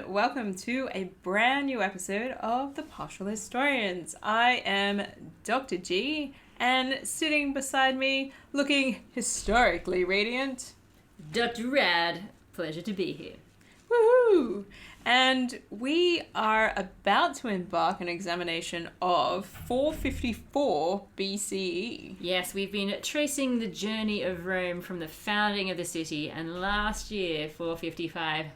and welcome to a brand new episode of The Partial Historians. I am Dr. G, and sitting beside me, looking historically radiant, Dr. Rad. Pleasure to be here. Woohoo! And we are about to embark on an examination of 454 BCE. Yes, we've been tracing the journey of Rome from the founding of the city, and last year, 455,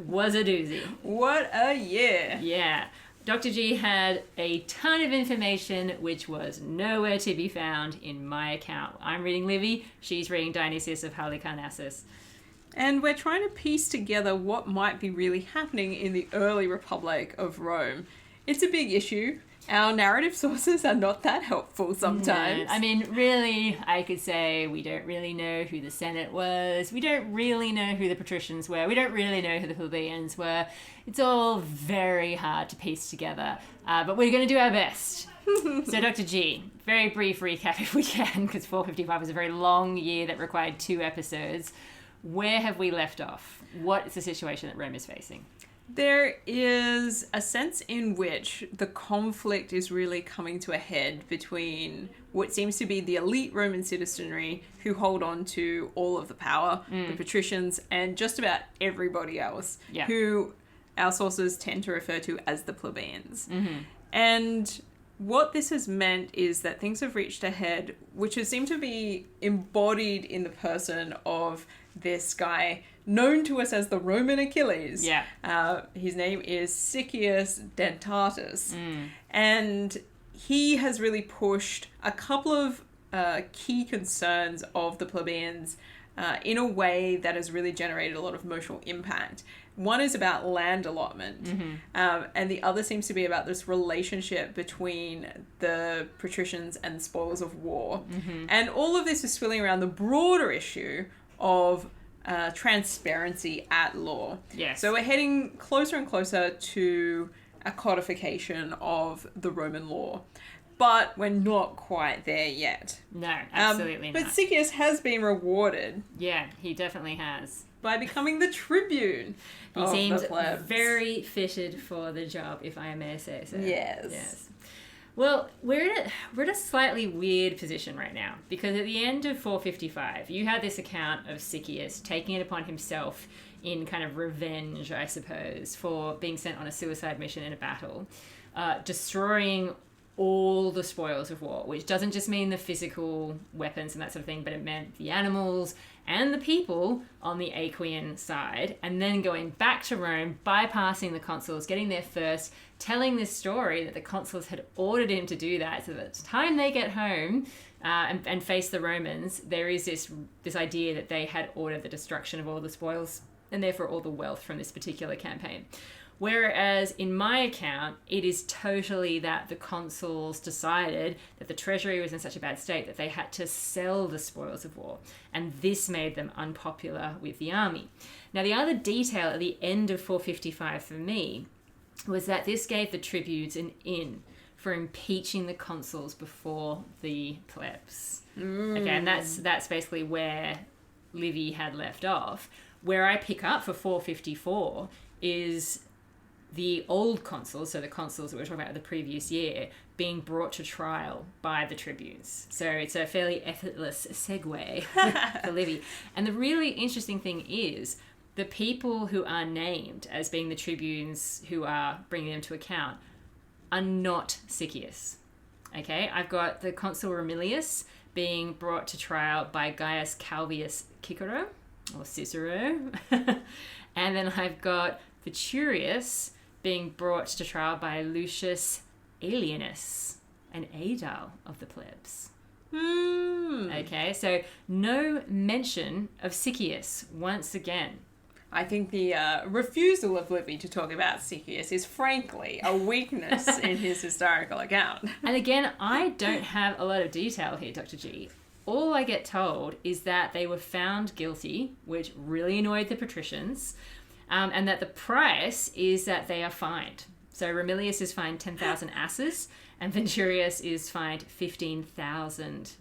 was a doozy. What a year! Yeah. Dr. G had a ton of information which was nowhere to be found in my account. I'm reading Livy, she's reading Dionysius of Halicarnassus. And we're trying to piece together what might be really happening in the early Republic of Rome. It's a big issue. Our narrative sources are not that helpful sometimes. No. I mean, really, I could say we don't really know who the Senate was. We don't really know who the patricians were. We don't really know who the plebeians were. It's all very hard to piece together, but we're going to do our best. So, Dr. G, very brief recap if we can, because 455 was a very long year that required 2 episodes. Where have we left off? What is the situation that Rome is facing? There is a sense in which the conflict is really coming to a head between what seems to be the elite Roman citizenry who hold on to all of the power, the patricians, and just about everybody else, who our sources tend to refer to as the plebeians. Mm-hmm. And what this has meant is that things have reached a head, which has seemed to be embodied in the person of this guy known to us as the Roman Achilles. His name is Siccius Dentatus. And he has really pushed a couple of key concerns of the plebeians in a way that has really generated a lot of emotional impact. One is about land allotment, and the other seems to be about this relationship between the patricians and the spoils of war. And all of this is swirling around the broader issue of transparency at law. Yes. So we're heading closer and closer to a codification of the Roman law. But we're not quite there yet. No, absolutely not. But Siccius has been rewarded. Yeah, he definitely has. By becoming the tribune. He seems very fitted for the job, if I may say so. Yes. Well, we're at a slightly weird position right now, because at the end of 455, you had this account of Siccius taking it upon himself in kind of revenge, I suppose, for being sent on a suicide mission in a battle, destroying all the spoils of war, which doesn't just mean the physical weapons and that sort of thing, but it meant the animals and the people on the Aequian side, and then going back to Rome, bypassing the consuls, getting there first, telling this story that the consuls had ordered him to do that, so that the time they get home and face the Romans, there is this idea that they had ordered the destruction of all the spoils and therefore all the wealth from this particular campaign. Whereas in my account, it is totally that the consuls decided that the treasury was in such a bad state that they had to sell the spoils of war. And this made them unpopular with the army. Now, the other detail at the end of 455 for me was that this gave the tribunes an in for impeaching the consuls before the plebs. Okay, and that's basically where Livy had left off. Where I pick up for 454 is the old consuls, so the consuls that we were talking about the previous year, being brought to trial by the tribunes. So it's a fairly effortless segue for Livy. And the really interesting thing is the people who are named as being the tribunes who are bringing them to account are not Siccius. Okay, I've got the consul Romilius being brought to trial by Gaius Calvius Cicero, or Cicero. And then I've got Veturius being brought to trial by Lucius Aelianus, an aedile of the plebs. Okay, so no mention of Siccius once again. I think the refusal of Livy to talk about Siccius is frankly a weakness in his historical account. And again, I don't have a lot of detail here, Dr. G. All I get told is that they were found guilty, which really annoyed the patricians, and that the price is that they are fined. So Romilius is fined 10,000 asses, and Venturius is fined 15,000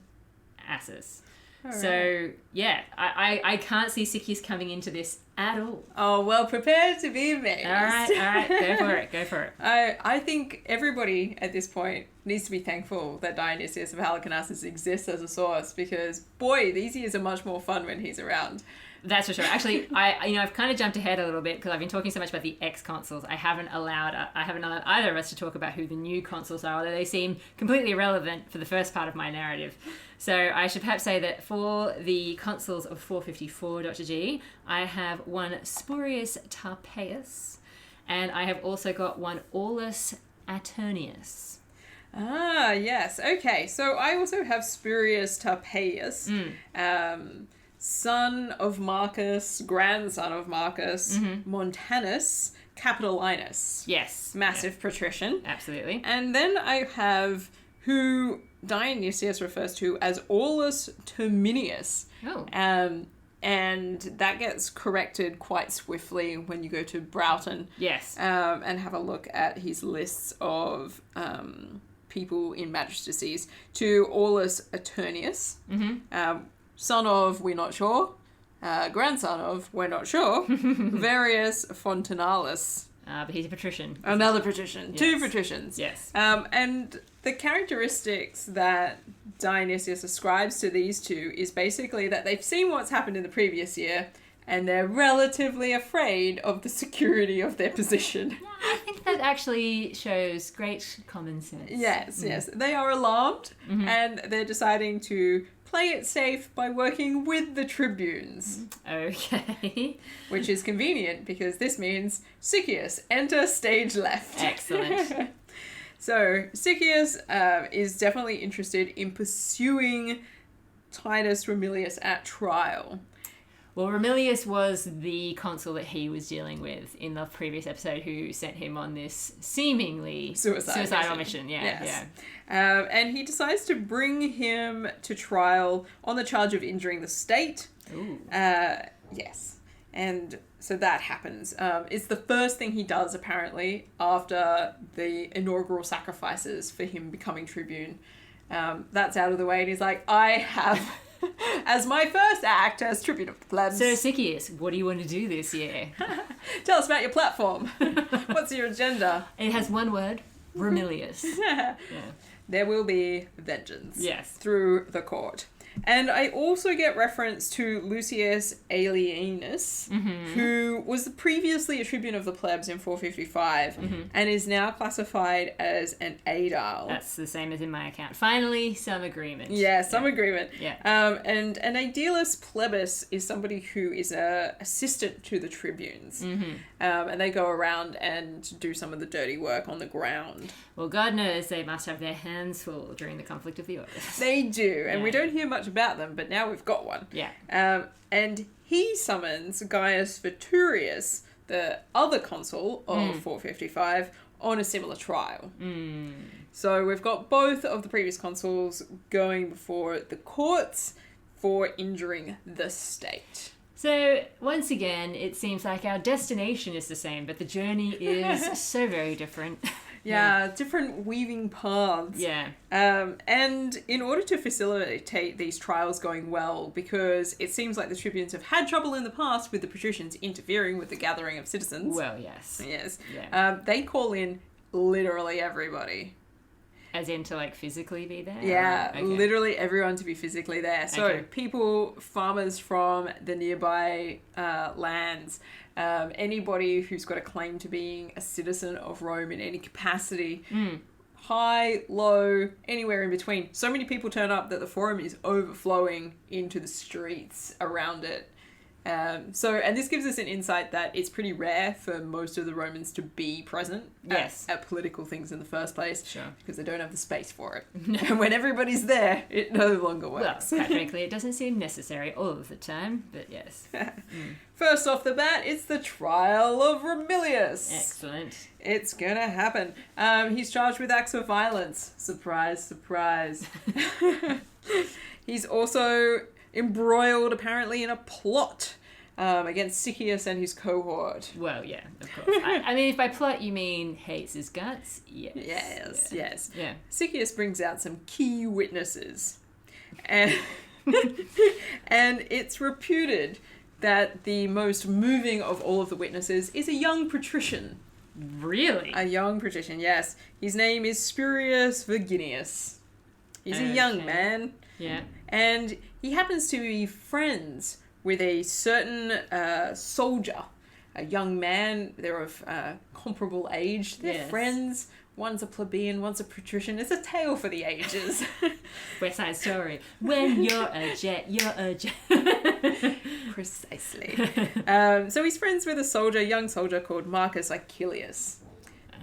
asses. Right. So, yeah, I can't see Siccius coming into this at all. Oh, well, prepare to be amazed. All right, go for it. I think everybody at this point needs to be thankful that Dionysius of Halicarnassus exists as a source, because, boy, these years are much more fun when he's around. That's for sure. Actually, I've kind of jumped ahead a little bit because I've been talking so much about the ex-consuls. I haven't allowed either of us to talk about who the new consuls are, although they seem completely irrelevant for the first part of my narrative. So I should perhaps say that for the consuls of 454, Dr. G, I have one Spurius Tarpeius, and I have also got one Aulus Aturnius. Ah, yes. Okay, so I also have Spurius Tarpeius. Son of Marcus, grandson of Marcus, Montanus, Capitolinus. Yes. Massive patrician. Absolutely. And then I have who Dionysius refers to as Aulus Terminius. Oh. And that gets corrected quite swiftly when you go to Broughton. Yes. And have a look at his lists of people in magistracies to Aulus Aturnius. Son of, we're not sure. Grandson of, we're not sure. Various Fontinalis. But he's a patrician. Another patrician. Yes. Two patricians. Yes. And the characteristics that Dionysius ascribes to these two is basically that they've seen what's happened in the previous year and they're relatively afraid of the security of their position. Yeah, I think that actually shows great common sense. Yes. They are alarmed and they're deciding to play it safe by working with the tribunes. Okay. Which is convenient because this means Sycius, enter stage left. Excellent. So Sycius is definitely interested in pursuing Titus Romilius at trial. Well, Romilius was the consul that he was dealing with in the previous episode who sent him on this seemingly suicidal mission. Yeah. And he decides to bring him to trial on the charge of injuring the state. Ooh. Yes. And so that happens. It's the first thing he does, apparently, after the inaugural sacrifices for him becoming tribune. That's out of the way, and he's like, I have... as my first act as tribune of the plebs. So, Sycius, what do you want to do this year? Tell us about your platform. What's your agenda? It has one word, Romilius. Yeah. There will be vengeance. Yes. Through the court. And I also get reference to Lucius Aelianus, who was previously a tribune of the plebs in 455 and is now classified as an aedile. That's the same as in my account. Finally, some agreement. Yeah, some agreement. Yeah. And an aedilus plebis is somebody who is an assistant to the tribunes. And they go around and do some of the dirty work on the ground. Well, God knows they must have their hands full during the conflict of the orders. They do, and we don't hear much about them, but now we've got one. Yeah. And he summons Gaius Veturius, the other consul of 455, on a similar trial. So we've got both of the previous consuls going before the courts for injuring the state. So, once again, it seems like our destination is the same, but the journey is so very different. Yeah, different weaving paths. Yeah. And in order to facilitate these trials going well, because it seems like the tribunes have had trouble in the past with the patricians interfering with the gathering of citizens. Well, yes. Yes. Yeah. They call in literally everybody. As in to, like, physically be there? Yeah, Okay. literally everyone to be physically there. So Okay. people, farmers from the nearby lands, anybody who's got a claim to being a citizen of Rome in any capacity, high, low, anywhere in between. So many people turn up that the forum is overflowing into the streets around it. And this gives us an insight that it's pretty rare for most of the Romans to be present at political things in the first place. Sure. Because they don't have the space for it. And when everybody's there, it no longer works. Well, quite frankly, it doesn't seem necessary all of the time, but yes. First off the bat, it's the trial of Romilius. Excellent. It's gonna happen. He's charged with acts of violence. Surprise, surprise. He's also embroiled, apparently, in a plot against Sycius and his cohort. Well, yeah, of course. I mean, if by plot you mean hates his guts, yes. Yes. Yeah. Sycius brings out some key witnesses. And, and it's reputed that the most moving of all of the witnesses is a young patrician. Really? A young patrician, yes. His name is Spurius Virginius. He's a young man. Yeah. And he happens to be friends with a certain soldier, a young man. They're of comparable age. They're friends. One's a plebeian, one's a patrician. It's a tale for the ages. West Side Story. When you're a jet, you're a jet. Precisely. So he's friends with a young soldier called Marcus Acilius.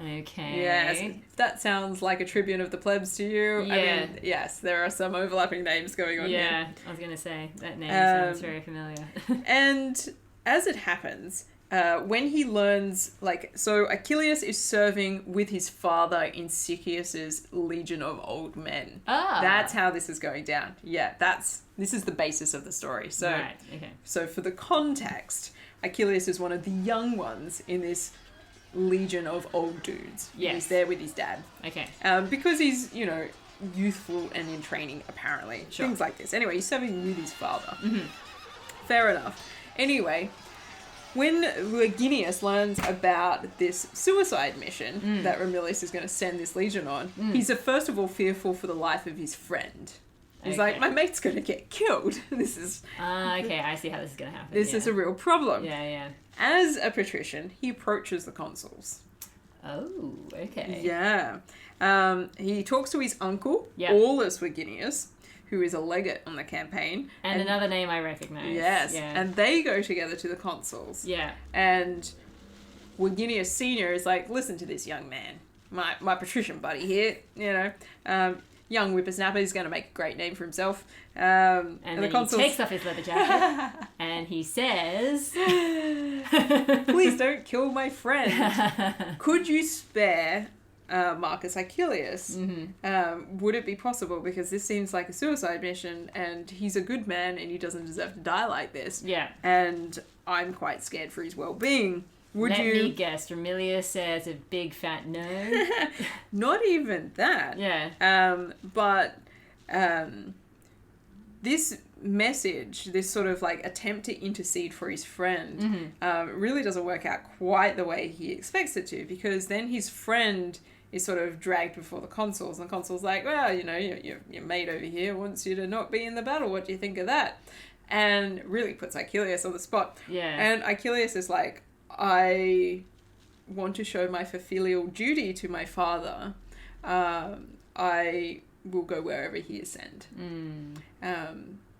Okay. Yes, that sounds like a tribune of the plebs to you. Yeah. I mean, yes, there are some overlapping names going on here. Yeah, I was going to say, that name sounds very familiar. And as it happens, when he learns, so Acilius is serving with his father in Siccius's legion of old men. Ah. That's how this is going down. Yeah, this is the basis of the story. So, right, okay. So for the context, Acilius is one of the young ones in this legion of old dudes. Yes. He's there with his dad. Okay. Because he's, youthful and in training, apparently. Sure. Things like this. Anyway, he's serving with his father. Mm-hmm. Fair enough. Anyway, when Virginius learns about this suicide mission that Romulus is going to send this legion on, he's first of all fearful for the life of his friend. He's like, my mate's going to get killed. This is... okay, I see how this is going to happen. This is a real problem. Yeah. As a patrician, he approaches the consuls. Oh, okay. Yeah. He talks to his uncle, Aulus Virginius, who is a legate on the campaign. And another name I recognize. Yes. Yeah. And they go together to the consuls. Yeah. And Virginius Sr. is like, listen to this young man. My patrician buddy here, young whippersnapper, he's going to make a great name for himself. And the then consuls... he takes off his leather jacket and he says... Please don't kill my friend. Could you spare Marcus Acilius? Mm-hmm. Would it be possible? Because this seems like a suicide mission and he's a good man and he doesn't deserve to die like this. Yeah. And I'm quite scared for his well-being. Let me guess. Romulus says a big fat no. Not even that. Yeah. But this message, this sort of attempt to intercede for his friend, really doesn't work out quite the way he expects it to, because then his friend is sort of dragged before the consuls, and the consul's like, well, your mate over here wants you to not be in the battle. What do you think of that? And really puts Acilius on the spot. Yeah. And Acilius is like, I want to show my filial duty to my father. I will go wherever he is sent.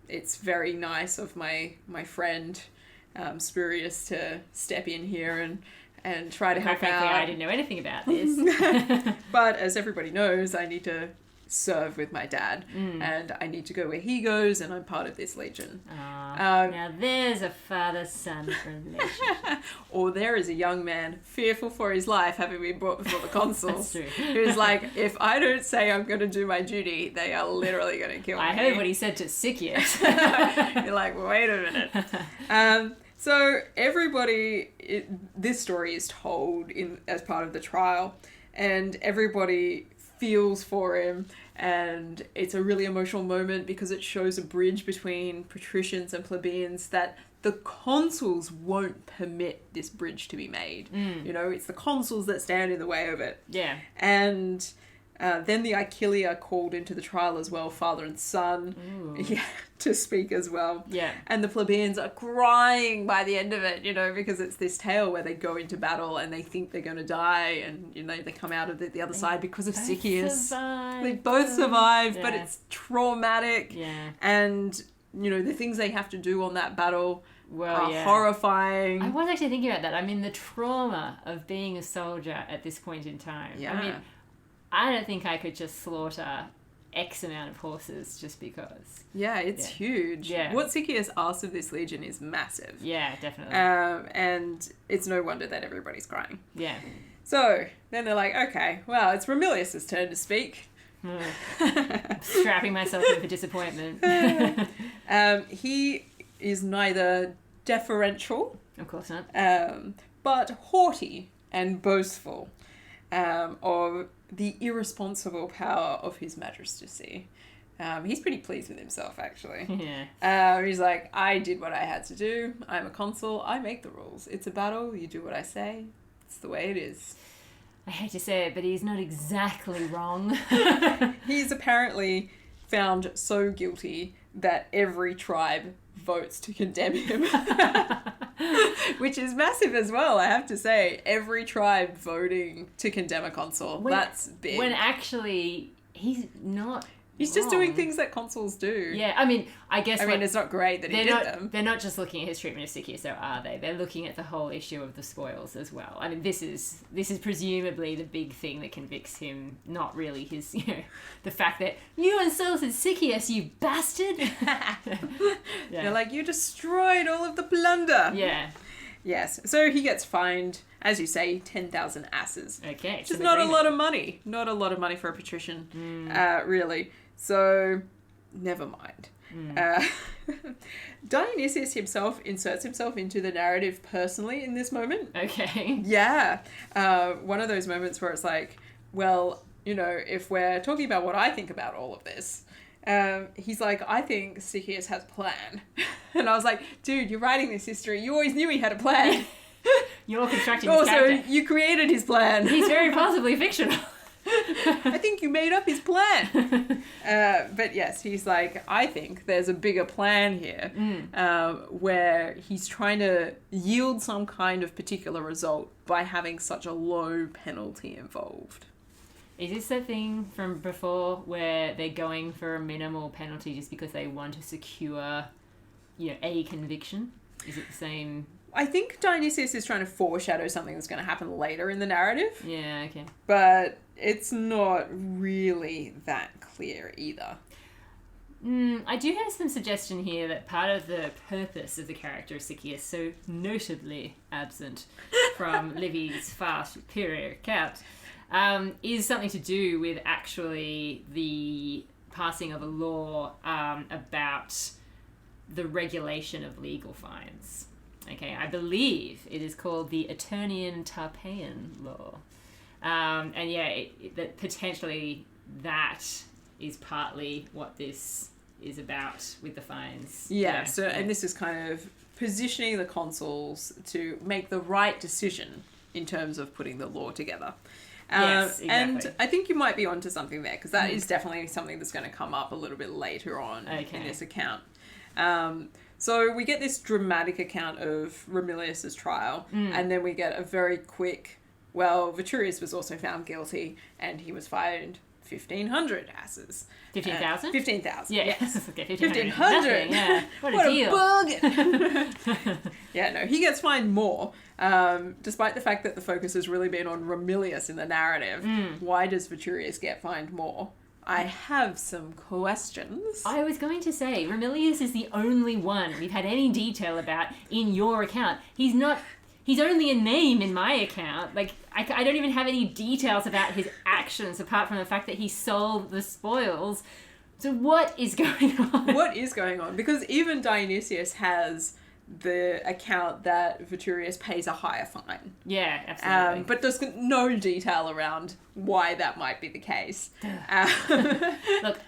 It's very nice of my friend Spurius to step in here and try to help out. I didn't know anything about this. But as everybody knows, I need to serve with my dad, and I need to go where he goes, and I'm part of this legion. Now there's a father-son relationship. Or there is a young man fearful for his life, having been brought before the consuls, That's true. who's like, if I don't say I'm going to do my duty, they are literally going to kill me. I heard what he said to Siccius. You're like, wait a minute. So everybody, this story is told as part of the trial, and everybody feels for him, and it's a really emotional moment because it shows a bridge between patricians and plebeians that the consuls won't permit this bridge to be made. It's the consuls that stand in the way of it. Yeah. And then the Aquilia called into the trial as well, father and son, to speak as well. Yeah. And the plebeians are crying by the end of it, because it's this tale where they go into battle and they think they're going to die, and, they come out of the other side because of Siccius. They both survive, but it's traumatic. Yeah. And, the things they have to do on that battle are horrifying. I was actually thinking about that. I mean, the trauma of being a soldier at this point in time. Yeah. I mean, I don't think I could just slaughter X amount of horses just because. Yeah, it's huge. Yeah. What Siccius asks of this legion is massive. Yeah, definitely. And it's no wonder that everybody's crying. Yeah. So then they're like, okay, well, it's Romulus' turn to speak. Strapping myself in for disappointment. He is neither deferential, Of course not. but haughty and boastful of the irresponsible power of his majesty. He's pretty pleased with himself, actually. Yeah. He's like, I did what I had to do. I'm a consul. I make the rules. It's a battle. You do what I say. It's the way it is. I hate to say it, but he's not exactly wrong. He's apparently found so guilty that every tribe votes to condemn him. Which is massive as well, I have to say. Every tribe voting to condemn a consul. That's big. When actually, he's not He's just doing things that consuls do. Yeah, I mean, I guess... I mean, it's not great that he did them. They're not just looking at his treatment of Sychaeus, though, are they? They're looking at the whole issue of the spoils as well. I mean, this is presumably the big thing that convicts him, not really his, the fact that, you insulted Sychaeus, you bastard! Yeah. They're like, you destroyed all of the plunder! Yeah. Yes, so he gets fined, as you say, 10,000 asses. Okay. Which is not a lot of money. Not a lot of money for a patrician, really. So, never mind. Dionysius himself inserts himself into the narrative personally in this moment. Okay. Yeah. One of those moments where it's like, well, if we're talking about what I think about all of this, he's like, I think Sychaeus has a plan. And I was like, dude, you're writing this history. You always knew he had a plan. You're constructing his character. Also, you created his plan. He's very possibly fictional. I think you made up his plan. But yes, he's like, I think there's a bigger plan here where he's trying to yield some kind of particular result by having such a low penalty involved. Is this the thing from before where they're going for a minimal penalty just because they want to secure, a conviction? Is it the same? I think Dionysius is trying to foreshadow something that's going to happen later in the narrative. Yeah, okay. But it's not really that clear either. I do have some suggestion here that part of the purpose of the character of Sychaeus, so notably absent from Livy's far superior account, is something to do with actually the passing of a law about the regulation of legal fines. Okay, I believe it is called the Eternian Tarpeian law. That potentially that is partly what this is about with the fines. Yeah, and this is kind of positioning the consuls to make the right decision in terms of putting the law together. Yes, exactly. And I think you might be onto something there, because that is definitely something that's going to come up a little bit later on in this account. So we get this dramatic account of Romilius's trial, and then we get a very quick, Viturius was also found guilty, and he was fined 1,500 asses. 15,000? 15,000. Yeah. Yes. Okay, 1,500. Yeah. What a deal. Bargain. Yeah, no, he gets fined more, despite the fact that the focus has really been on Romilius in the narrative. Why does Viturius get fined more? I have some questions. I was going to say, Romilius is the only one we've had any detail about in your account. He's only a name in my account. Like, I don't even have any details about his actions apart from the fact that he sold the spoils. So what is going on? What is going on? Because even Dionysius has the account that Viturius pays a higher fine. Yeah, absolutely. But there's no detail around why that might be the case. Look,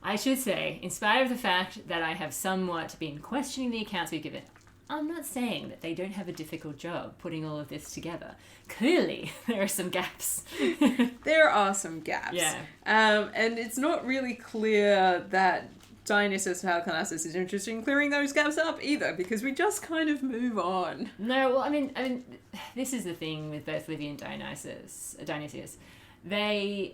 I should say, in spite of the fact that I have somewhat been questioning the accounts we've given, I'm not saying that they don't have a difficult job putting all of this together. Clearly, there are some gaps. There are some gaps. Yeah. And it's not really clear that Dionysius of Halicarnassus is interested in clearing those gaps up either, because we just kind of move on. No, well, I mean, this is the thing with both Livy and Dionysius. They're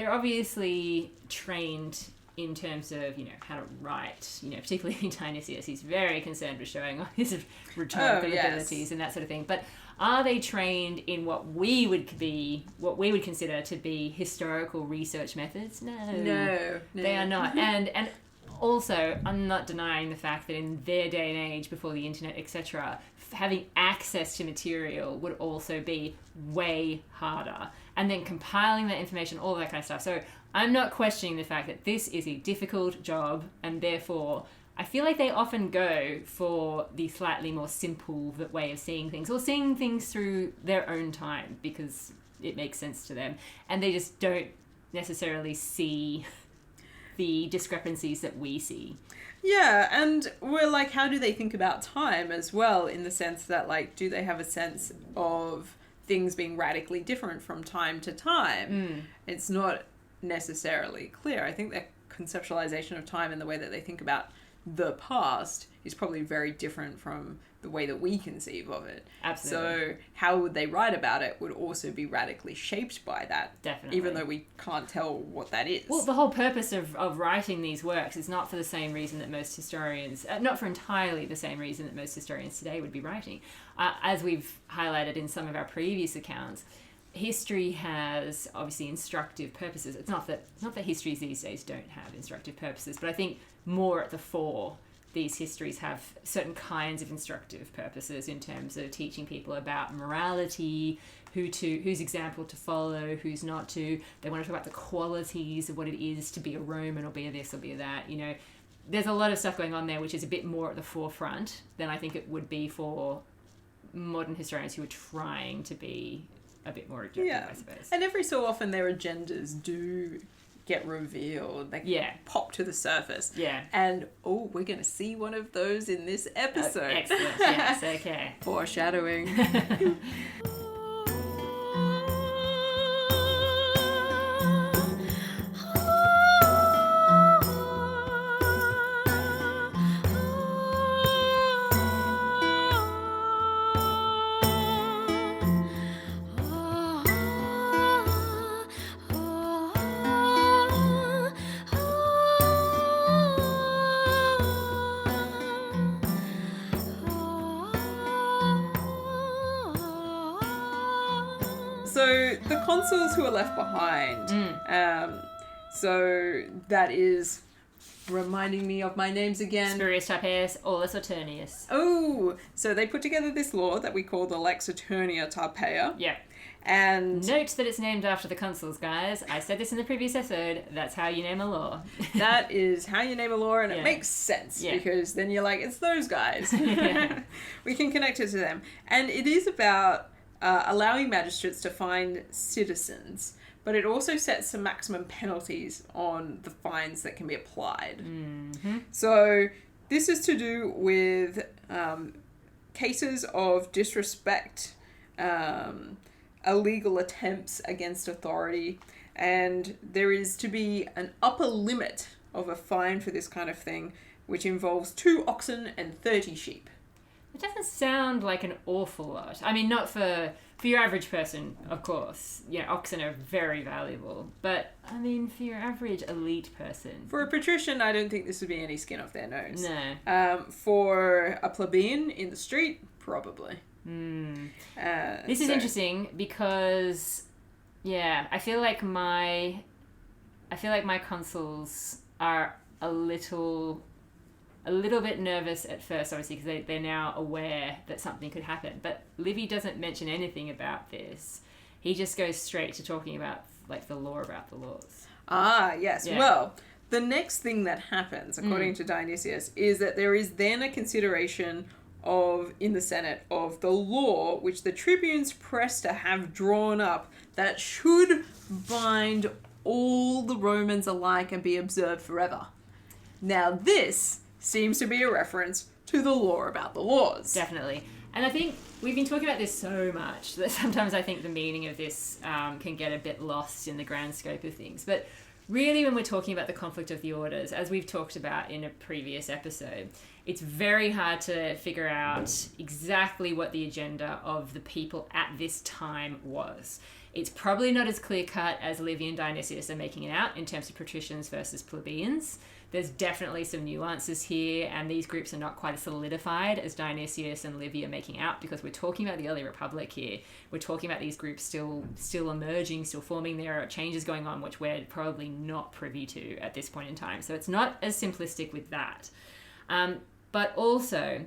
obviously trained in terms of, how to write, particularly Dionysius. He's very concerned with showing off his rhetorical abilities and that sort of thing. But are they trained in what we would consider to be historical research methods? No. They are not. And also, I'm not denying the fact that in their day and age, before the internet, etc., having access to material would also be way harder. And then compiling that information, all that kind of stuff. So I'm not questioning the fact that this is a difficult job, and therefore I feel like they often go for the slightly more simple way of seeing things, or seeing things through their own time because it makes sense to them, and they just don't necessarily see the discrepancies that we see. Yeah, and we're like, how do they think about time as well, in the sense that, like, do they have a sense of things being radically different from time to time? It's not necessarily clear. I think their conceptualization of time and the way that they think about the past is probably very different from the way that we conceive of it. Absolutely. So how would they write about it would also be radically shaped by that. Definitely. Even though we can't tell what that is. Well, the whole purpose of writing these works is not for the same reason that most historians, not for entirely the same reason that most historians today would be writing. As we've highlighted in some of our previous accounts, history has obviously instructive purposes. It's not that histories these days don't have instructive purposes, but I think more at the fore, these histories have certain kinds of instructive purposes in terms of teaching people about morality, whose example to follow, who's not to. They want to talk about the qualities of what it is to be a Roman or be a this or be a that. You know, there's a lot of stuff going on there which is a bit more at the forefront than I think it would be for modern historians who are trying to be a bit more objective, I suppose. And every so often their agendas do get revealed. They pop to the surface. Yeah. And, we're going to see one of those in this episode. Excellent. Yes, okay. Foreshadowing. So the consuls who are left behind, so that is reminding me of my names again. Spurius Tarpeius, Aulus Saturnius. Oh, so they put together this law that we call the Lex Eternia Tarpeia. Yeah. And note that it's named after the consuls, guys. I said this in the previous episode. That's how you name a law. That is how you name a law, and it makes sense because then you're like, it's those guys. We can connect it to them. And it is about allowing magistrates to fine citizens, but it also sets some maximum penalties on the fines that can be applied. So this is to do with cases of disrespect, illegal attempts against authority, and there is to be an upper limit of a fine for this kind of thing, which involves 2 oxen and 30 sheep. It doesn't sound like an awful lot. I mean, not for your average person, of course. Yeah, oxen are very valuable. But, I mean, for your average elite person. For a patrician, I don't think this would be any skin off their nose. No. For a plebeian in the street, probably. This is interesting because, I feel like my consuls are a little bit nervous at first, obviously, because they're now aware that something could happen. But Livy doesn't mention anything about this. He just goes straight to talking about, like, the law about the laws. Ah, yes. Yeah. Well, the next thing that happens, according to Dionysius, is that there is then a consideration in the Senate of the law which the tribunes press to have drawn up that should bind all the Romans alike and be observed forever. Now, this seems to be a reference to the law about the laws. Definitely. And I think we've been talking about this so much that sometimes I think the meaning of this can get a bit lost in the grand scope of things. But really, when we're talking about the conflict of the orders, as we've talked about in a previous episode, it's very hard to figure out exactly what the agenda of the people at this time was. It's probably not as clear-cut as Livy and Dionysius are making it out in terms of patricians versus plebeians. There's definitely some nuances here, and these groups are not quite as solidified as Dionysius and Livy are making out, because we're talking about the early republic here. We're talking about these groups still emerging, still forming. There are changes going on which we're probably not privy to at this point in time. So it's not as simplistic with that. But also,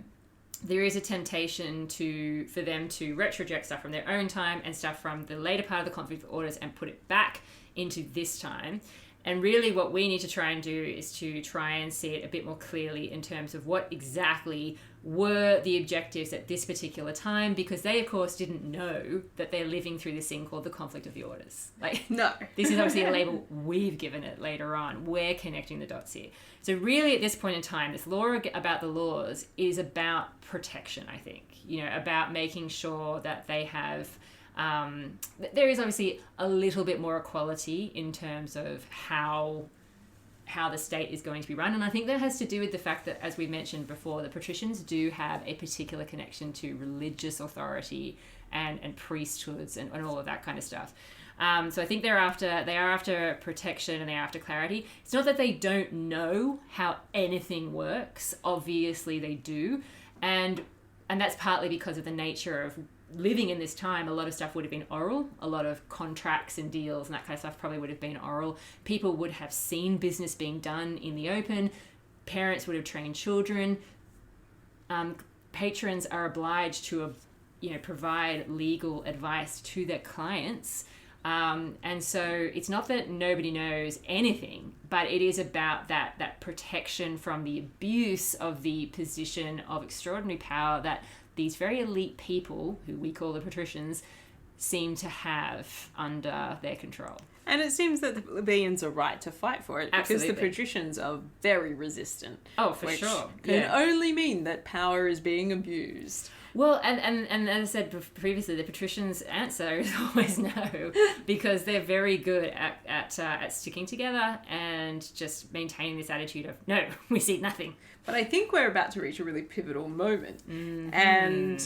there is a temptation for them to retroject stuff from their own time and stuff from the later part of the conflict of orders and put it back into this time. And really what we need to try and do is to try and see it a bit more clearly in terms of what exactly were the objectives at this particular time, because they, of course, didn't know that they're living through this thing called the conflict of the orders. Like, No. This is obviously a label we've given it later on. We're connecting the dots here. So really at this point in time, this law about the laws is about protection, I think. About making sure that they have... there is obviously a little bit more equality in terms of how the state is going to be run, and I think that has to do with the fact that, as we mentioned before, the patricians do have a particular connection to religious authority and priesthoods and all of that kind of stuff. So I think they are after protection and they're after clarity. It's not that they don't know how anything works. Obviously they do, and that's partly because of the nature of living in this time. A lot of stuff would have been oral. A lot of contracts and deals and that kind of stuff probably would have been oral. People would have seen business being done in the open. Parents would have trained children. Patrons are obliged to, provide legal advice to their clients. And so it's not that nobody knows anything, but it is about that protection from the abuse of the position of extraordinary power that these very elite people, who we call the patricians, seem to have under their control. And it seems that the plebeians are right to fight for it. Absolutely. Because the patricians are very resistant. Oh, for sure. Can only mean that power is being abused. Well, and as I said previously, the patricians' answer is always no, because they're very good at sticking together and just maintaining this attitude of, no, we see nothing. But I think we're about to reach a really pivotal moment. Mm-hmm. And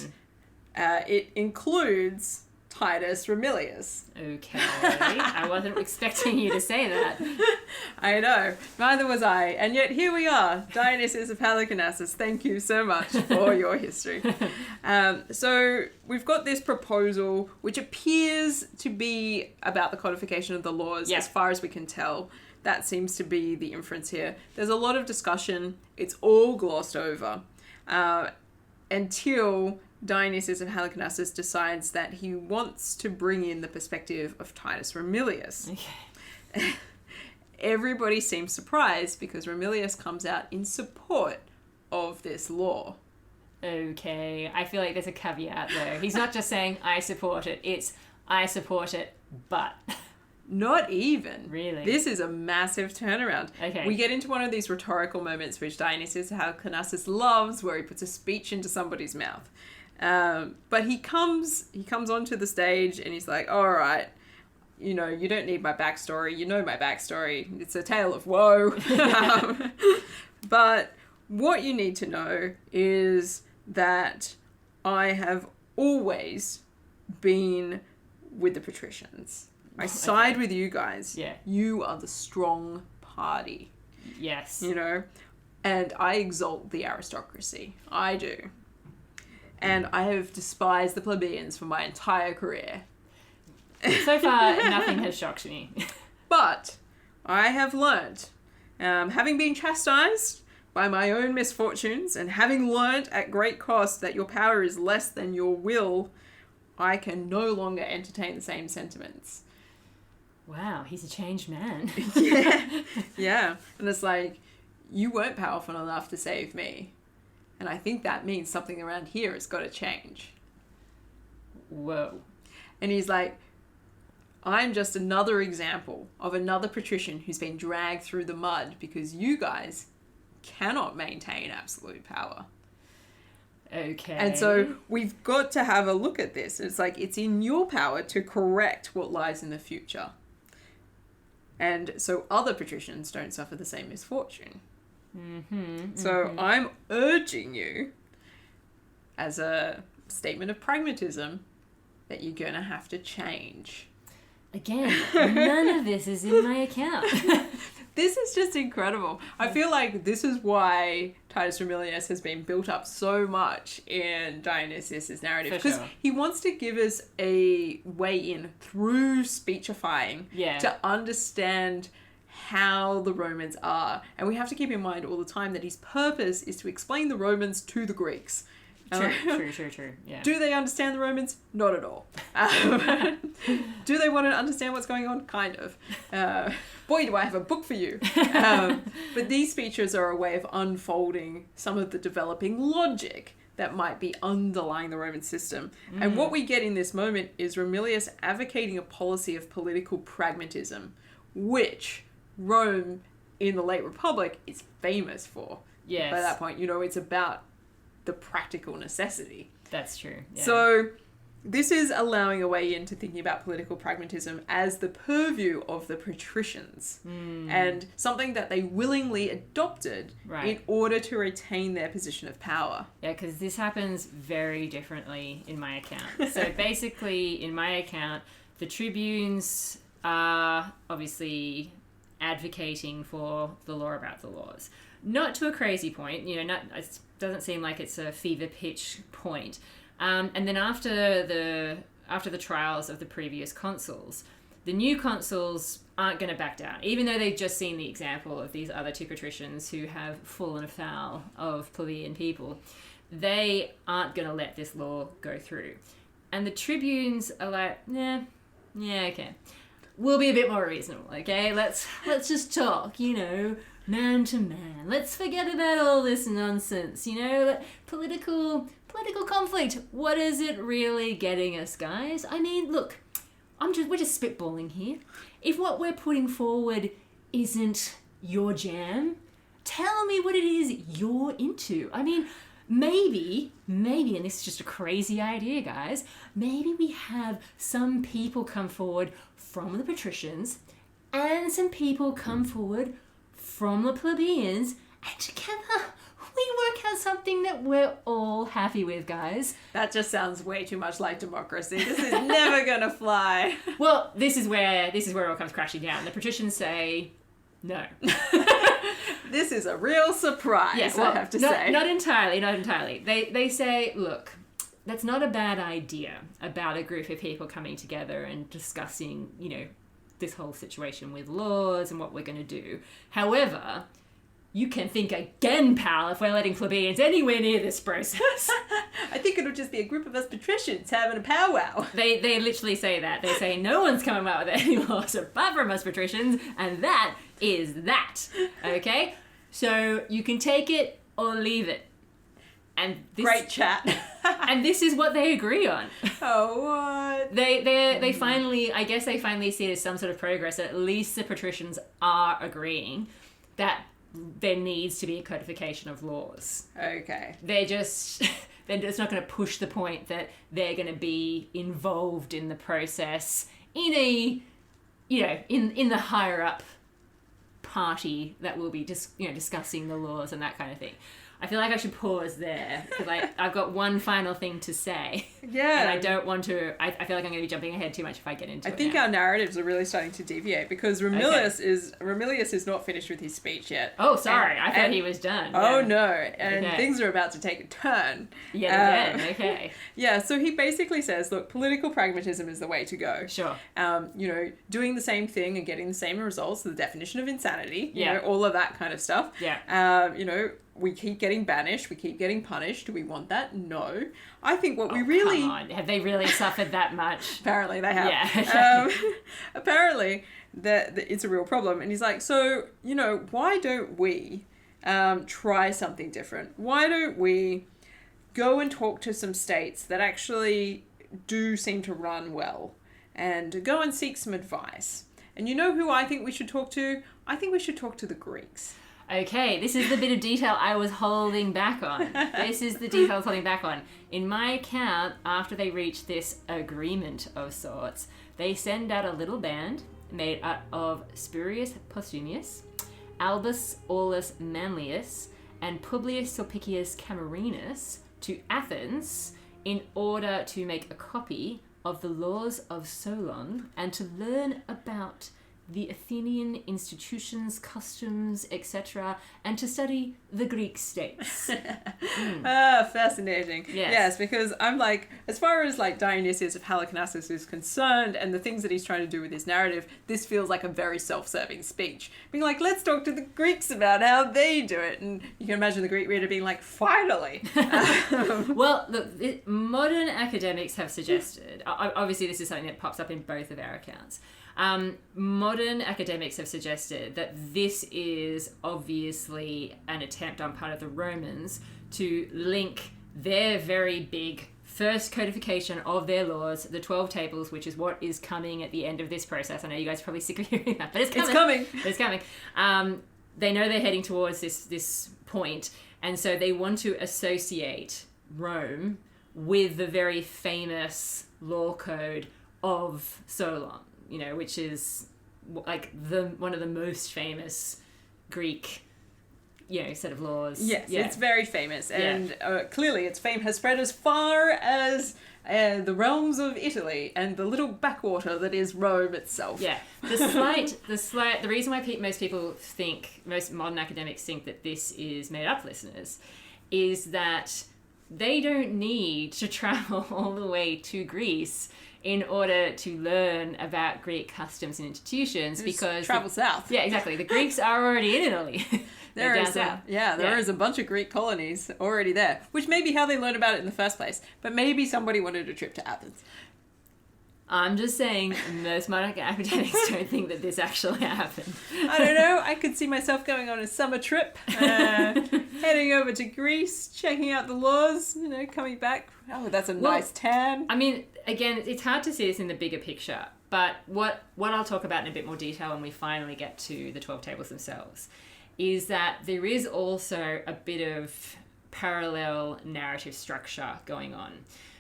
it includes Titus Remilius. Okay. I wasn't expecting you to say that. I know. Neither was I. And yet here we are. Dionysius of Halicarnassus. Thank you so much for your history. So we've got this proposal, which appears to be about the codification of the laws, as far as we can tell. That seems to be the inference here. There's a lot of discussion. It's all glossed over until Dionysius of Halicarnassus decides that he wants to bring in the perspective of Titus Remilius. Okay. Everybody seems surprised because Remilius comes out in support of this law. Okay, I feel like there's a caveat though. He's not just saying, I support it. It's, I support it, but... Not even. Really? This is a massive turnaround. Okay. We get into one of these rhetorical moments which Dionysius of Halicarnassus loves, where he puts a speech into somebody's mouth. But he comes onto the stage and he's like, all right, you don't need my backstory. You know my backstory. It's a tale of woe. But what you need to know is that I have always been with the patricians. I side with you guys. Yeah. You are the strong party. Yes. And I exalt the aristocracy. I do. And I have despised the plebeians for my entire career. So far, nothing has shocked me. But I have learnt, having been chastised by my own misfortunes and having learnt at great cost that your power is less than your will, I can no longer entertain the same sentiments. Wow, he's a changed man. Yeah. And it's like, you weren't powerful enough to save me. And I think that means something around here has got to change. Whoa. And he's like, I'm just another example of another patrician who's been dragged through the mud because you guys cannot maintain absolute power. Okay. And so we've got to have a look at this. It's like, it's in your power to correct what lies in the future. And so other patricians don't suffer the same misfortune. So I'm urging you, as a statement of pragmatism, that you're going to have to change. Again, none of this is in my account. This is just incredible. I feel like this is why Titus Remilius has been built up so much in Dionysius' narrative. Because he wants to give us a way in through speechifying to understand how the Romans are. And we have to keep in mind all the time that his purpose is to explain the Romans to the Greeks. True. Yeah. Do they understand the Romans? Not at all. Do they want to understand what's going on? Kind of. Boy, do I have a book for you. But these speeches are a way of unfolding some of the developing logic that might be underlying the Roman system. And what we get in this moment is Romilius advocating a policy of political pragmatism, which Rome in the late Republic is famous for. Yes. By that point, it's about the practical necessity. That's true. Yeah. So this is allowing a way into thinking about political pragmatism as the purview of the patricians and something that they willingly adopted in order to retain their position of power. Yeah, because this happens very differently in my account. So basically, in my account, the tribunes are obviously advocating for the law about the laws. Not to a crazy point, it doesn't seem like it's a fever pitch point. And then after the trials of the previous consuls, the new consuls aren't going to back down, even though they've just seen the example of these other two patricians who have fallen afoul of plebeian people. They aren't going to let this law go through. And the tribunes are like, yeah, okay. We'll be a bit more reasonable, okay? Let's just talk, man to man. Let's forget about all this nonsense, political conflict. What is it really getting us, guys? I mean, look, we're just spitballing here. If what we're putting forward isn't your jam, tell me what it is you're into. I mean, maybe, and this is just a crazy idea, guys, maybe we have some people come forward from the patricians and some people come forward from the plebeians, and together we work out something that we're all happy with, guys. That just sounds way too much like democracy. This is never gonna fly. Well, this is where it all comes crashing down. The patricians say no. This is a real surprise, I have to say. Not entirely. They say, look, that's not a bad idea about a group of people coming together and discussing, this whole situation with laws and what we're going to do. However, you can think again, pal, if we're letting plebeians anywhere near this process. I think it'll just be a group of us patricians having a powwow. They literally say that. They say no one's coming out with any laws apart from us patricians, and that is that. Okay? So you can take it or leave it. And great chat. And this is what they agree on. Oh, what? They finally, I guess they finally see it as some sort of progress. At least the patricians are agreeing that there needs to be a codification of laws. Okay. They're just not going to push the point that they're going to be involved in the process in a, in the higher up party that will be just, discussing the laws and that kind of thing. I feel like I should pause there because I've got one final thing to say. Yeah. And I don't want to... I feel like I'm going to be jumping ahead too much if I get into it. I think our narratives are really starting to deviate because Romilius is not finished with his speech yet. Oh, sorry. I thought he was done. Oh, no. And things are about to take a turn. Yeah, again. Okay. Yeah, so he basically says, look, political pragmatism is the way to go. Sure. Doing the same thing and getting the same results, the definition of insanity, Yeah. all of that kind of stuff. Yeah. We keep getting banished. We keep getting punished. Do we want that? No. I think what we really... Come on. Have they really suffered that much? Apparently they have. Yeah. Apparently that it's a real problem. And he's like, so, why don't we try something different? Why don't we go and talk to some states that actually do seem to run well and go and seek some advice? And you know who I think we should talk to? I think we should talk to the Greeks. Okay, this is the bit of detail I was holding back on. In my account, after they reach this agreement of sorts, they send out a little band made up of Spurius Postumius, Albus Aulus Manlius, and Publius Sulpicius Camerinus to Athens in order to make a copy of the laws of Solon and to learn about the Athenian institutions, customs, etc., and to study the Greek states. Fascinating. Yes. Yes, because I'm like, as far as like Dionysius of Halicarnassus is concerned and the things that he's trying to do with his narrative, this feels like a very self-serving speech. Being like, let's talk to the Greeks about how they do it. And you can imagine the Greek reader being like, finally. Well, look, modern academics have suggested, obviously this is something that pops up in both of our accounts, modern academics have suggested that this is obviously an attempt on part of the Romans to link their very big first codification of their laws, the 12 tables, which is what is coming at the end of this process. I know you guys are probably sick of hearing that, but it's coming. It's coming. They know they're heading towards this point, and so they want to associate Rome with the very famous law code of Solon, you know, which is like one of the most famous Greek, you know, set of laws. Yes, yeah. It's very famous, and clearly its fame has spread as far as the realms of Italy and the little backwater that is Rome itself. Yeah, the reason why most modern academics think that this is made up, listeners, is that they don't need to travel all the way to Greece in order to learn about Greek customs and institutions, because travel south. Yeah, exactly. The Greeks are already in Italy. They're down south. There is a bunch of Greek colonies already there, which may be how they learned about it in the first place. But maybe somebody wanted a trip to Athens. I'm just saying, most modern academics don't think that this actually happened. I don't know. I could see myself going on a summer trip, heading over to Greece, checking out the laws, you know, coming back. Oh, that's a nice tan. I mean, again, it's hard to see this in the bigger picture, but what I'll talk about in a bit more detail when we finally get to the 12 tables themselves is that there is also a bit of parallel narrative structure going on.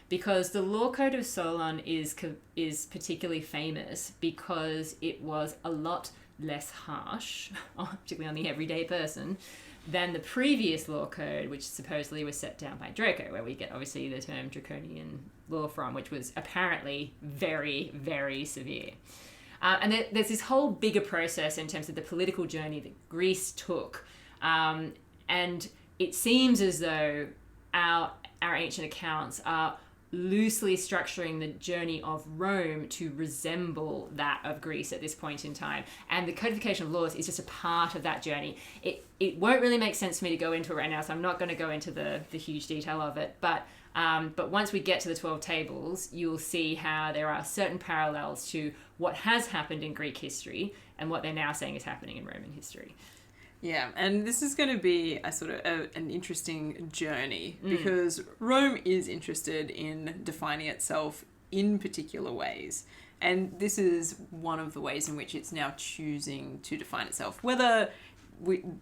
Because the law code of Solon is particularly famous because it was a lot less harsh, particularly on the everyday person, than the previous law code, which supposedly was set down by Draco, where we get obviously the term draconian law from, which was apparently very, very severe. And there's this whole bigger process in terms of the political journey that Greece took. And it seems as though our ancient accounts are loosely structuring the journey of Rome to resemble that of Greece at this point in time. And the codification of laws is just a part of that journey. It won't really make sense for me to go into it right now, so I'm not going to go into the huge detail of it. But once we get to the 12 tables, you'll see how there are certain parallels to what has happened in Greek history and what they're now saying is happening in Roman history. Yeah, and this is going to be a sort of an interesting journey because Rome is interested in defining itself in particular ways. And this is one of the ways in which it's now choosing to define itself. Whether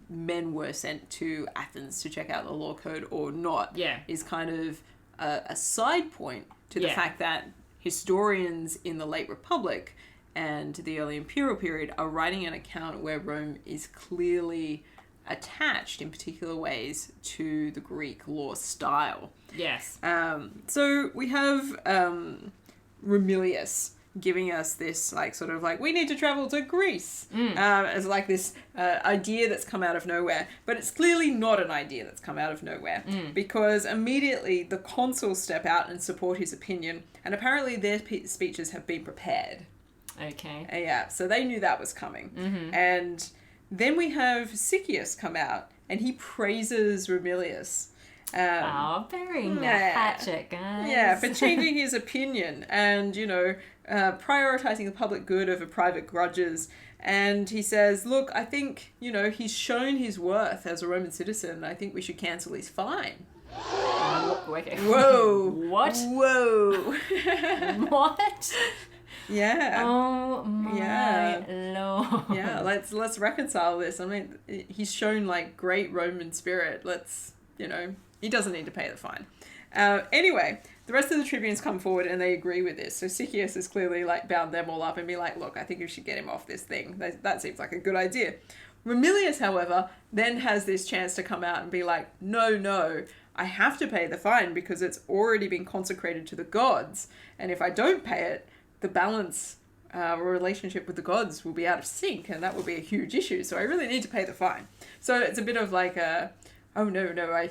men were sent to Athens to check out the law code or not is kind of a side point to the fact that historians in the late Republic and the early imperial period are writing an account where Rome is clearly attached in particular ways to the Greek law style. Yes. So we have Romilius giving us this we need to travel to Greece as like this idea that's come out of nowhere. But it's clearly not an idea that's come out of nowhere because immediately the consuls step out and support his opinion, and apparently their speeches have been prepared. Okay. Yeah, so they knew that was coming. Mm-hmm. And then we have Siccius come out, and he praises Romilius. Burying the hatchet, guys. Yeah, for changing his opinion and, prioritizing the public good over private grudges. And he says, look, I think, he's shown his worth as a Roman citizen. I think we should cancel his fine. Okay. Whoa. What? Whoa. What? Yeah. Oh my Lord. Yeah, let's reconcile this. I mean, he's shown great Roman spirit. He doesn't need to pay the fine. Anyway, the rest of the tribunes come forward and they agree with this. So Siccius has clearly bound them all up and be like, look, I think you should get him off this thing. That seems like a good idea. Romilius, however, then has this chance to come out and be like, no, I have to pay the fine because it's already been consecrated to the gods. And if I don't pay it, the balance our relationship with the gods will be out of sync, and that will be a huge issue. So I really need to pay the fine. So it's a bit of like a, oh no, I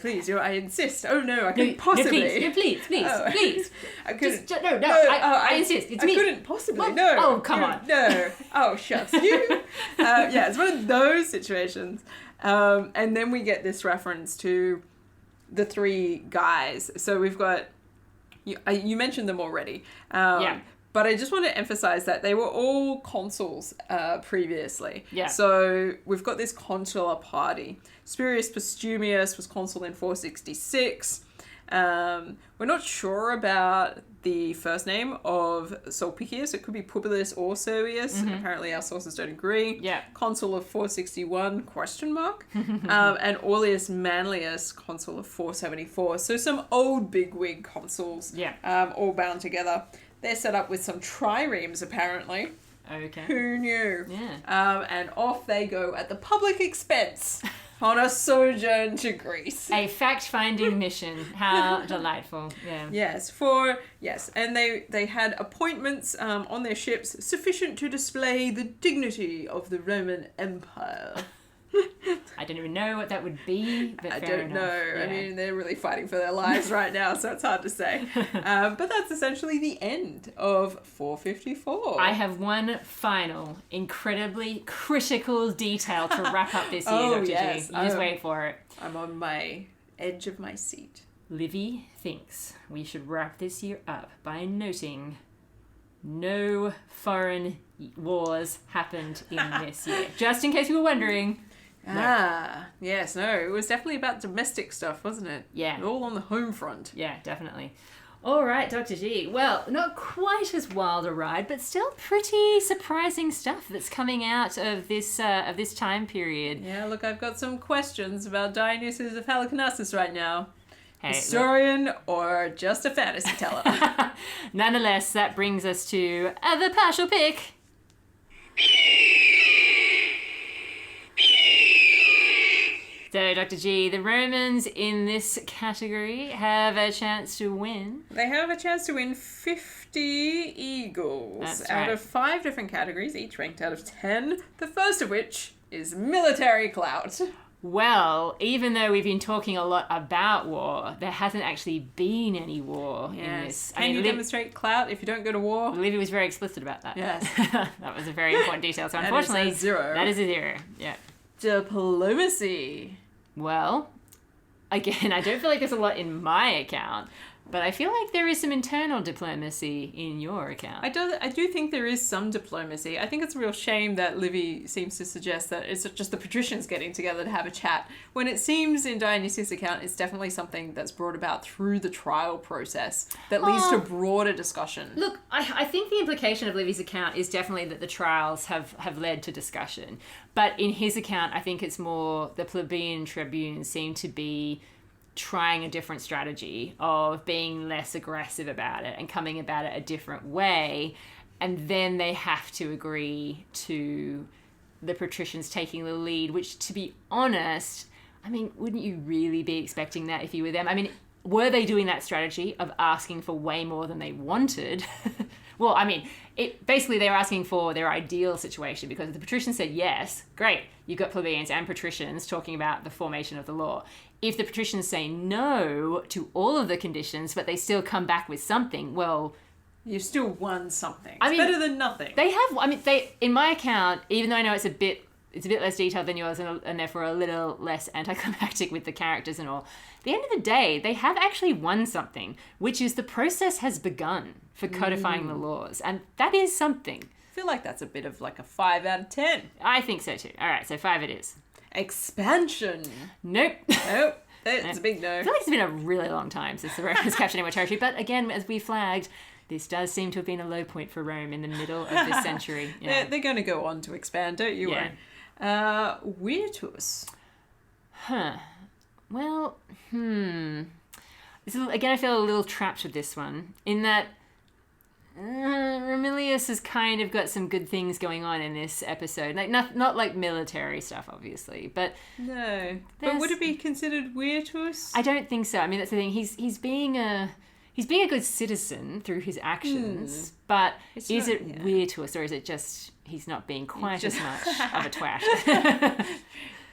insist. Oh no, I couldn't possibly. No, please, Oh. please. I couldn't. I insist. It's I me. couldn't possibly. What? No. Oh, come on. No. Oh, shucks. You. Yeah, it's one of those situations. And then we get this reference to the three guys. So we've got, you mentioned them already. Yeah. But I just want to emphasize that they were all consuls previously. Yeah. So we've got this consular party. Spurius Postumius was consul in 466. We're not sure about the first name of Sulpicius. It could be Publius or Servius. Apparently our sources don't agree. Yeah. Consul of 461, ? And Aulus Manlius, consul of 474. So some old bigwig consuls, all bound together. They're set up with some triremes, apparently. Okay. Who knew? Yeah. And off they go at the public expense on a sojourn to Greece. A fact-finding mission. How delightful. Yeah. Yes. And they had appointments on their ships sufficient to display the dignity of the Roman Empire. I don't even know what that would be, but I fair don't enough. know. Yeah. I mean, they're really fighting for their lives right now, so it's hard to say. But that's essentially the end of 454. I have one final, incredibly critical detail to wrap up this year, Dr. Yes. G. You just wait for it. I'm on my edge of my seat. Livy thinks we should wrap this year up by noting no foreign wars happened in this year. Just in case you were wondering. No. Yes, no. It was definitely about domestic stuff, wasn't it? Yeah. All on the home front. Yeah, definitely. All right, Dr. G. Well, not quite as wild a ride, but still pretty surprising stuff that's coming out of this time period. Yeah, look, I've got some questions about Dionysius of Halicarnassus right now. Hey, historian or just a fantasy teller? Nonetheless, that brings us to the partial pick. So, Dr. G, the Romans in this category have a chance to win. They have a chance to win 50 eagles That's out right. of 5 different categories, each ranked out of 10, the first of which is military clout. Well, even though we've been talking a lot about war, there hasn't actually been any war in this. Can you demonstrate clout if you don't go to war? Livy was very explicit about that. Yes. That was a very important detail. So unfortunately, that is a 0. That is a 0. Yeah. Diplomacy. Well, again, I don't feel like there's a lot in my account, but I feel like there is some internal diplomacy in your account. I do think there is some diplomacy. I think it's a real shame that Livy seems to suggest that it's just the patricians getting together to have a chat, when it seems in Dionysius' account it's definitely something that's brought about through the trial process that leads to broader discussion. Look, I think the implication of Livy's account is definitely that the trials have led to discussion. But in his account, I think it's more the plebeian tribunes seem to be trying a different strategy of being less aggressive about it and coming about it a different way. And then they have to agree to the patricians taking the lead, which, to be honest, I mean, wouldn't you really be expecting that if you were them? I mean, were they doing that strategy of asking for way more than they wanted? Well, I mean, basically they were asking for their ideal situation, because if the patricians said yes, great, you've got plebeians and patricians talking about the formation of the law. If the patricians say no to all of the conditions, but they still come back with something, well, you still won something. It's better than nothing. In my account, even though I know it's a bit less detailed than yours and therefore a little less anticlimactic with the characters and all, at the end of the day, they have actually won something, which is the process has begun for codifying the laws. And that is something. I feel like that's a bit of like a 5 out of 10. I think so too. All right, so 5 it is. Expansion. Nope. Nope. It's a big no. I feel like it's been a really long time since the Romans captured any more territory. But again, as we flagged, this does seem to have been a low point for Rome in the middle of this century. Yeah. They're going to go on to expand, don't you worry. Virtus. Huh. Well, This is, again, I feel a little trapped with this one, in that Romilius has kind of got some good things going on in this episode. Like not like military stuff, obviously, but no. But would it be considered Virtus? I don't think so. I mean, that's the thing. He's being he's being a good citizen through his actions, but It's is not- it yeah. weird to us, or is it just he's not being quite as much of a twat?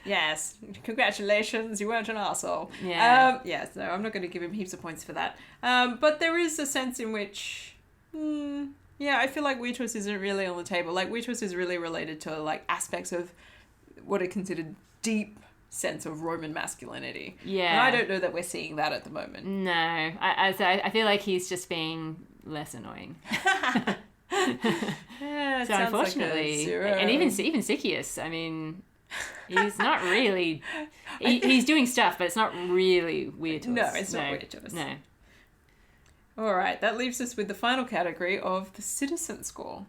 Yes, congratulations, you weren't an arsehole. Yeah. Yes, no, I'm not going to give him heaps of points for that. But there is a sense in which, yeah, I feel like weird twist isn't really on the table. Like, weird twist is really related to, like, aspects of what are considered deep sense of Roman masculinity. Yeah. And I don't know that we're seeing that at the moment. No, I feel like he's just being less annoying. Yeah, it So sounds unfortunately, like a zero. and even Sikius, I mean, he's not really. He's doing stuff, but it's not really weird to us. No, it's not weird to us. No. All right, that leaves us with the final category of the citizen score.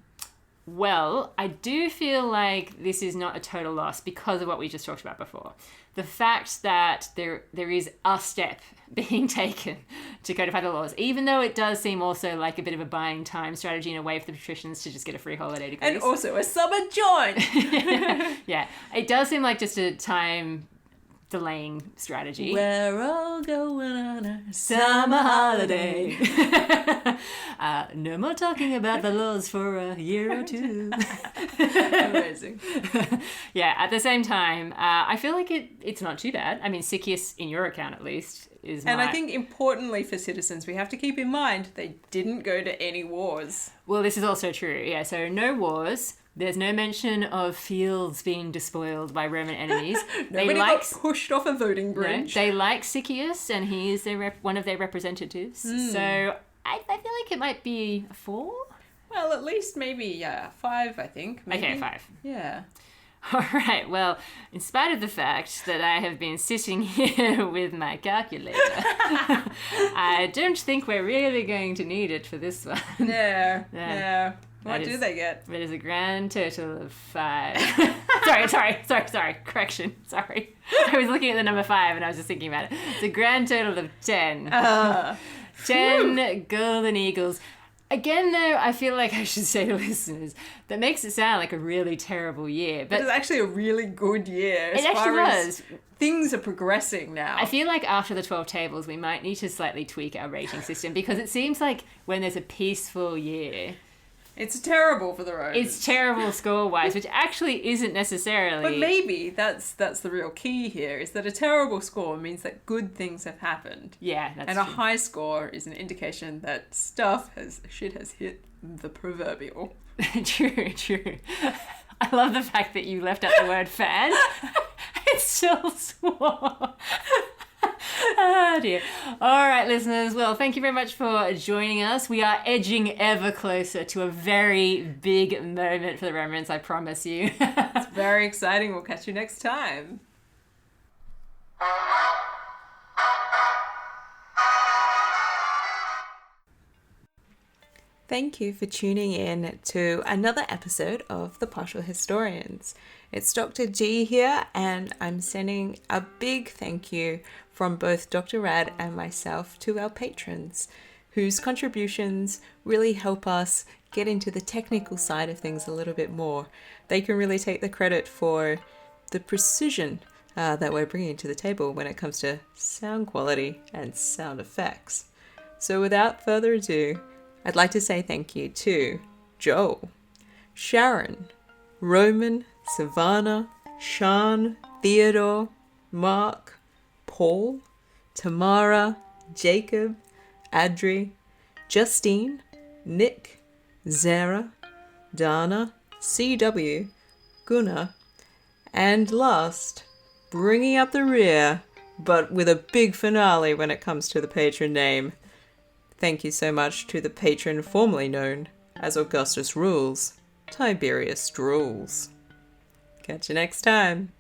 Well, I do feel like this is not a total loss because of what we just talked about before. The fact that there is a step being taken to codify the laws, even though it does seem also like a bit of a buying time strategy in a way for the patricians to just get a free holiday to Greece. And also a summer joint! Yeah, it does seem like just a time delaying strategy. We're all going on a Summer holiday. No more talking about the laws for a year or two. Amazing. Yeah, at the same time, I feel like it's not too bad. I mean, Sikius, in your account at least, is And I think importantly for citizens, we have to keep in mind they didn't go to any wars. Well, this is also true. Yeah, so no wars. There's no mention of fields being despoiled by Roman enemies. Nobody got pushed off a voting bridge. They like Sikius, and he is one of their representatives. So I feel like it might be a 4. Well, at least maybe 5, I think. Maybe. Okay, 5. Yeah. All right, well, in spite of the fact that I have been sitting here with my calculator, I don't think we're really going to need it for this one. Yeah. Yeah. Yeah. What That do is- they get? That is a grand total of 5. Sorry. Correction. Sorry. I was looking at the number 5 and I was just thinking about it. It's a grand total of 10. 10 golden eagles. Again, though, I feel like I should say to listeners, that makes it sound like a really terrible year. But But it's actually a really good year. it actually was. Things are progressing now. I feel like after the 12 tables, we might need to slightly tweak our rating system because it seems like when there's a peaceful year, It's terrible for the Romans. it's terrible score-wise, which actually isn't necessarily... But maybe that's the real key here, is that a terrible score means that good things have happened. Yeah, that's And true. a high score is an indication that shit has hit the proverbial. True. I love the fact that you left out the word fan. It's still swore. Oh dear. All right, listeners. Well, thank you very much for joining us. We are edging ever closer to a very big moment for the Romans, I promise you. It's very exciting. We'll catch you next time. Thank you for tuning in to another episode of The Partial Historians. It's Dr. G here, and I'm sending a big thank you from both Dr. Rad and myself to our patrons, whose contributions really help us get into the technical side of things a little bit more. They can really take the credit for the precision that we're bringing to the table when it comes to sound quality and sound effects. So without further ado, I'd like to say thank you to Joel, Sharon, Roman, Savannah, Sean, Theodore, Mark, Paul, Tamara, Jacob, Adri, Justine, Nick, Zara, Dana, CW, Gunnar, and last, bringing up the rear, but with a big finale when it comes to the patron name. Thank you so much to the patron formerly known as Augustus Rules, Tiberius Drools. Catch you next time.